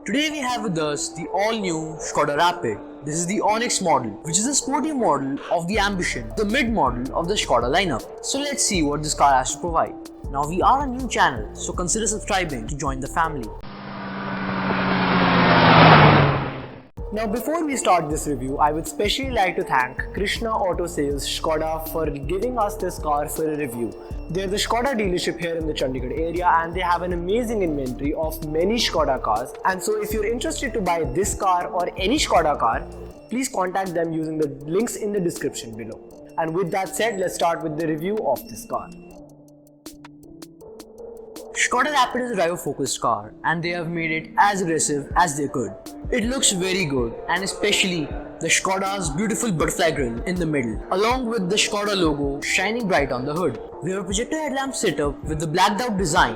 Today we have with us the all-new Skoda Rapid. This is the Onyx model, which is the sporty model of the Ambition, the mid model of the Skoda lineup. So let's see what this car has to provide. Now we are a new channel, so consider subscribing to join the family. Now before we start this review, I would specially like to thank Krishna Auto Sales Skoda for giving us this car for a review. They're the Skoda dealership here in the Chandigarh area and they have an amazing inventory of many Skoda cars. And so if you're interested to buy this car or any Skoda car, please contact them using the links in the description below. And with that said, let's start with the review of this car. Skoda Rapid is a driver-focused car and they have made it as aggressive as they could. It looks very good, and especially the Skoda's beautiful butterfly grille in the middle, along with the Skoda logo shining bright on the hood. We have a projector headlamp setup with the blacked out design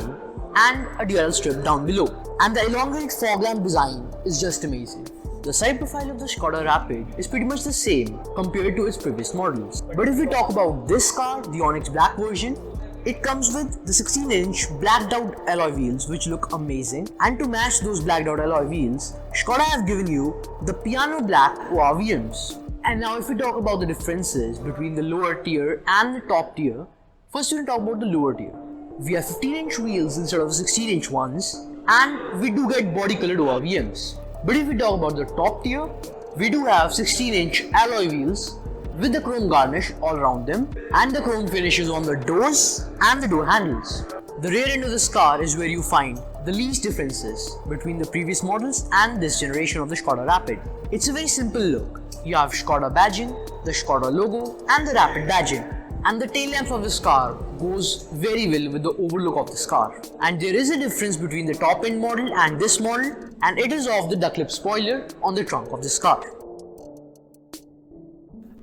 and a DRL strip down below. And the elongated fog lamp design is just amazing. The side profile of the Skoda Rapid is pretty much the same compared to its previous models. But if we talk about this car, the Onyx Black version, it comes with the 16-inch blacked out alloy wheels which look amazing, and to match those blacked out alloy wheels, Skoda have given you the piano black ORVMs. And now if we talk about the differences between the lower tier and the top tier, first we will talk about the lower tier. We have 15-inch wheels instead of 16-inch ones, and we do get body colored ORVMs. But if we talk about the top tier, we do have 16-inch alloy wheels with the chrome garnish all around them and the chrome finishes on the doors and the door handles. The rear end of this car is where you find the least differences between the previous models and this generation of the Skoda Rapid. It's a very simple look. You have Skoda badging, the Skoda logo and the Rapid badging. And the tail lamps of this car goes very well with the overlook of this car. And there is a difference between the top end model and this model, and it is of the duck lip spoiler on the trunk of this car.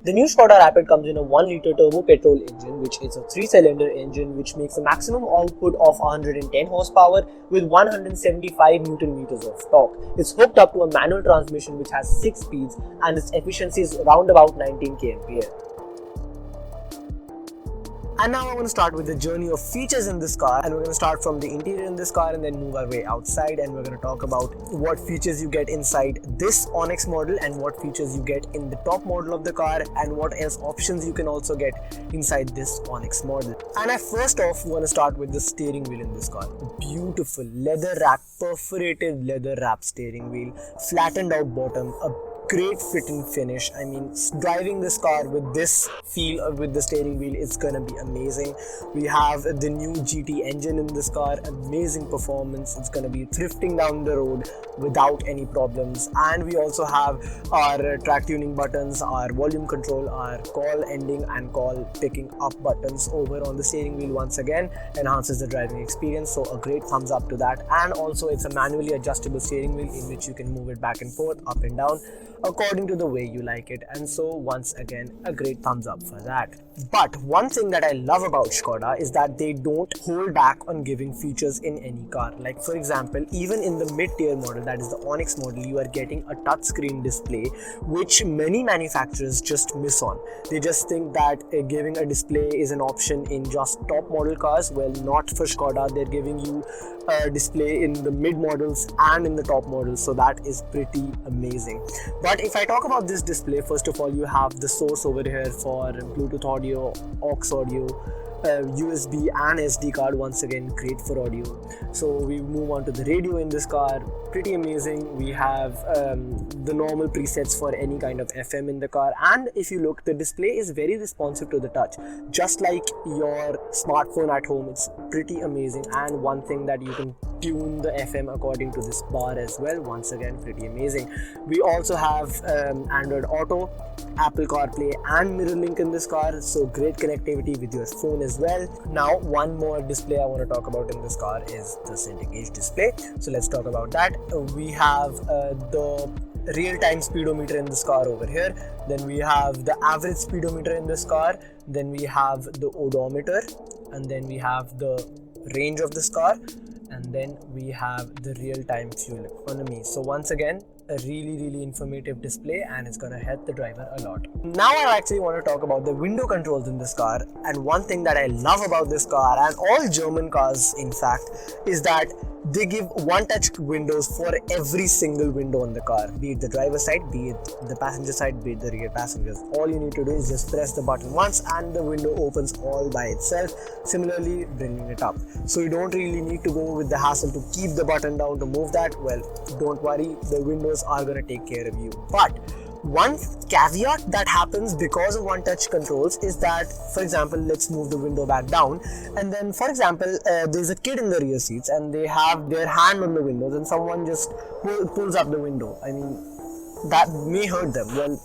The new Skoda Rapid comes in a 1-litre turbo petrol engine, which is a 3-cylinder engine which makes a maximum output of 110 horsepower with 175 Nm of torque. It's hooked up to a manual transmission which has 6 speeds and its efficiency is around about 19 kmph. And now I want to start with the journey of features in this car, and we're going to start from the interior in this car and then move our way outside, and we're going to talk about what features you get inside this Onyx model and what features you get in the top model of the car and what else options you can also get inside this Onyx model. And I first off want to start with the steering wheel in this car. Beautiful leather wrap, perforated leather wrap steering wheel, flattened out bottom, a great fit and finish. I mean, driving this car with this feel with the steering wheel is gonna be amazing. We have the new GT engine in this car, amazing performance. It's gonna be thrifting down the road without any problems. And we also have our track tuning buttons, our volume control, our call ending and call picking up buttons over on the steering wheel. Once again, enhances the driving experience, so a great thumbs up to that. And also it's a manually adjustable steering wheel in which you can move it back and forth, up and down, according to the way you like it, and so once again a great thumbs up for that. But one thing that I love about Skoda is that they don't hold back on giving features in any car. Like for example, even in the mid-tier model, that is the Onyx model, you are getting a touchscreen display which many manufacturers just miss on. They just think that giving a display is an option in just top model cars. Well, not for Skoda. They're giving you a display in the mid models and in the top models, so that is pretty amazing. But if I talk about this display, first of all, you have the source over here for Bluetooth audio, aux audio, USB and SD card. Once again, great for audio. So we move on to the radio in this car, pretty amazing. We have the normal presets for any kind of FM in the car, and if you look, the display is very responsive to the touch, just like your smartphone at home. It's pretty amazing. And one thing that you can tune the FM according to this bar as well. Once again, pretty amazing. We also have Android Auto, Apple CarPlay and MirrorLink in this car, so great connectivity with your phone as well. Now one more display I want to talk about in this car is the center gauge display, so let's talk about that. We have the real-time speedometer in this car over here, then we have the average speedometer in this car, then we have the odometer, and then we have the range of this car, and then we have the real-time fuel economy. So once again, a really informative display, and it's gonna help the driver a lot. Now I actually want to talk about the window controls in this car, and one thing that I love about this car, and all German cars in fact, is that they give one-touch windows for every single window on the car, be it the driver's side, be it the passenger side, be it the rear passengers. All you need to do is just press the button once and the window opens all by itself, similarly bringing it up. So you don't really need to go with the hassle to keep the button down to move that. Well, don't worry, the windows are gonna take care of you. But one caveat that happens because of one-touch controls is that, for example, let's move the window back down, and then, for example, there's a kid in the rear seats and they have their hand on the windows and someone just pulls up the window. I mean, that may hurt them. Well,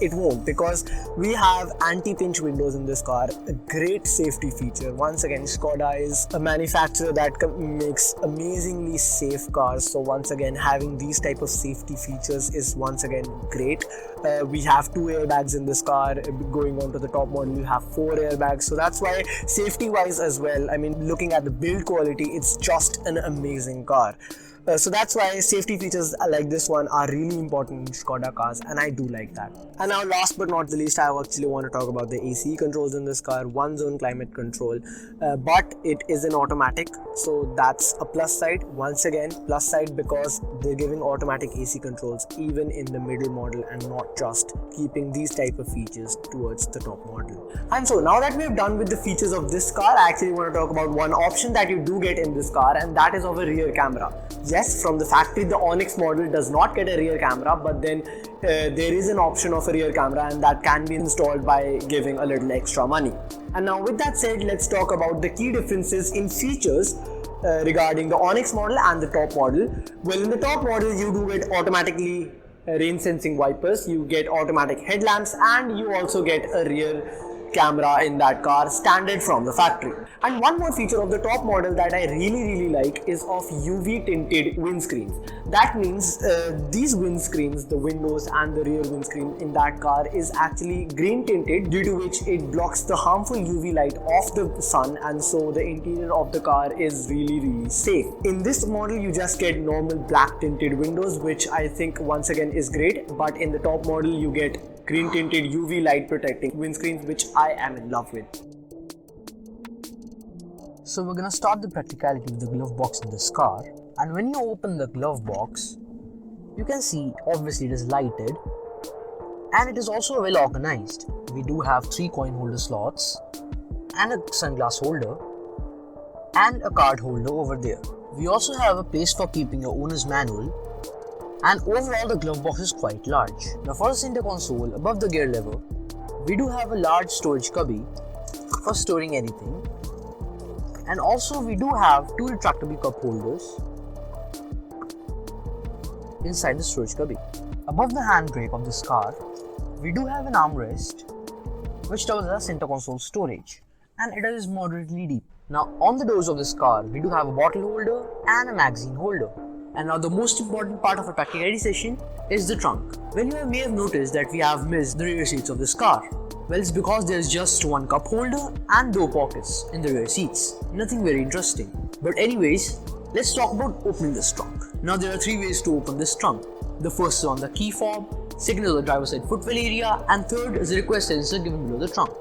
it won't, because we have anti-pinch windows in this car, a great safety feature. Once again, Skoda is a manufacturer that makes amazingly safe cars, so once again having these type of safety features is once again great. We have 2 airbags in this car. Going on to the top model, you have 4 airbags, so that's why safety wise as well, I mean, looking at the build quality, it's just an amazing car. So that's why safety features like this one are really important in Skoda cars, and I do like that. And now last but not the least, I actually want to talk about the AC controls in this car. One zone climate control, but it is an automatic, so that's a plus side. Once again, plus side because they're giving automatic AC controls even in the middle model and not just keeping these type of features towards the top model. And so now that we have done with the features of this car, I actually want to talk about one option that you do get in this car, and that is of a rear camera. Yes, from the factory, the Onyx model does not get a rear camera, but then there is an option of a rear camera, and that can be installed by giving a little extra money. And now with that said, let's talk about the key differences in features regarding the Onyx model and the top model. Well, in the top model, you do get automatically rain sensing wipers, you get automatic headlamps, and you also get a rear camera in that car standard from the factory. And one more feature of the top model that I really like is of UV tinted windscreens. That means these windscreens, the windows and the rear windscreen in that car is actually green tinted, due to which it blocks the harmful UV light of the sun, and so the interior of the car is really safe. In this model, you just get normal black tinted windows, which I think once again is great, but in the top model you get green tinted UV light protecting windscreens, which I am in love with. So we're gonna start the practicality with the glove box in this car, and when you open the glove box, you can see obviously it is lighted and it is also well organized. We do have 3 coin holder slots and a sunglass holder and a card holder over there. We also have a place for keeping your owner's manual, and overall the glove box is quite large. Now for the center console above the gear lever, we do have a large storage cubby for storing anything, and also we do have 2 retractable cup holders inside the storage cubby. Above the handbrake of this car, we do have an armrest which doubles as center console storage, and it is moderately deep. Now on the doors of this car, we do have a bottle holder and a magazine holder. And now the most important part of a practicality session is the trunk. Well, you may have noticed that we have missed the rear seats of this car. Well, it's because there's just 1 cup holder and door pockets in the rear seats. Nothing very interesting. But anyways, let's talk about opening this trunk. Now there are 3 ways to open this trunk. The first is on the key fob, second is on the driver's side footwell area, and third is the request sensor given below the trunk.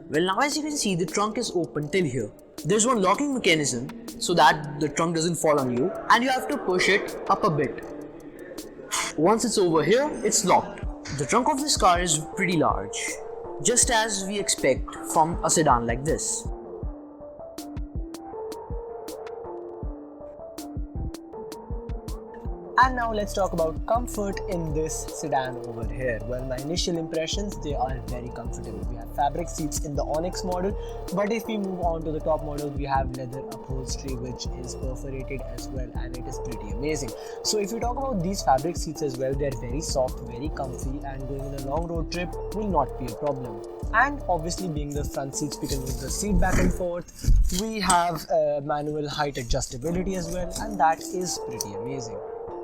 Well, now as you can see, the trunk is open till here. There's one locking mechanism so that the trunk doesn't fall on you, and you have to push it up a bit. Once it's over here, it's locked. The trunk of this car is pretty large, just as we expect from a sedan like this. And now let's talk about comfort in this sedan over here. Well, my initial impressions, they are very comfortable. We have fabric seats in the Onyx model, but if we move on to the top model, we have leather upholstery which is perforated as well, and it is pretty amazing. So if you talk about these fabric seats as well, they're very soft, very comfy, and going on a long road trip will not be a problem. And obviously, being the front seats, we can move the seat back and forth. We have manual height adjustability as well, and that is pretty amazing.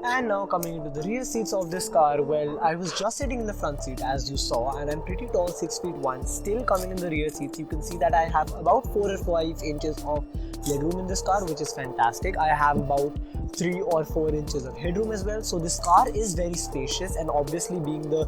And now coming into the rear seats of this car, well, I was just sitting in the front seat as you saw, and I'm pretty tall, 6'1". Still coming in the rear seats, you can see that I have about 4 or 5 inches of legroom in this car, which is fantastic. I have about 3 or 4 inches of headroom as well. So this car is very spacious, and obviously being the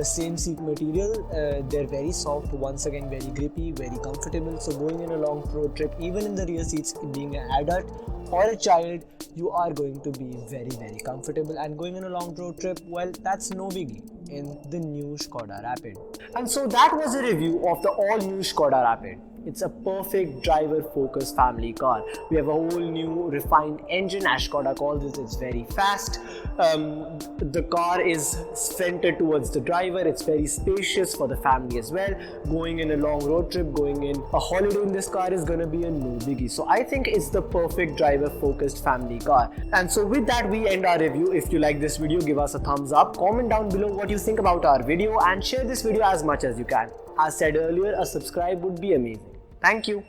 same seat material, they're very soft, once again very grippy, very comfortable. So going in a long road trip, even in the rear seats, being an adult or a child, you are going to be very comfortable. And going on a long road trip, well, that's no biggie in the new Skoda Rapid. And so that was a review of the all new Skoda Rapid. It's a perfect driver-focused family car. We have a whole new refined engine, as Skoda calls it. It's very fast. The car is centered towards the driver. It's very spacious for the family as well. Going in a long road trip, going in a holiday in this car is going to be a no biggie. So I think it's the perfect driver-focused family car. And so with that, we end our review. If you like this video, give us a thumbs up. Comment down below what you think about our video and share this video as much as you can. As said earlier, a subscribe would be amazing. Thank you.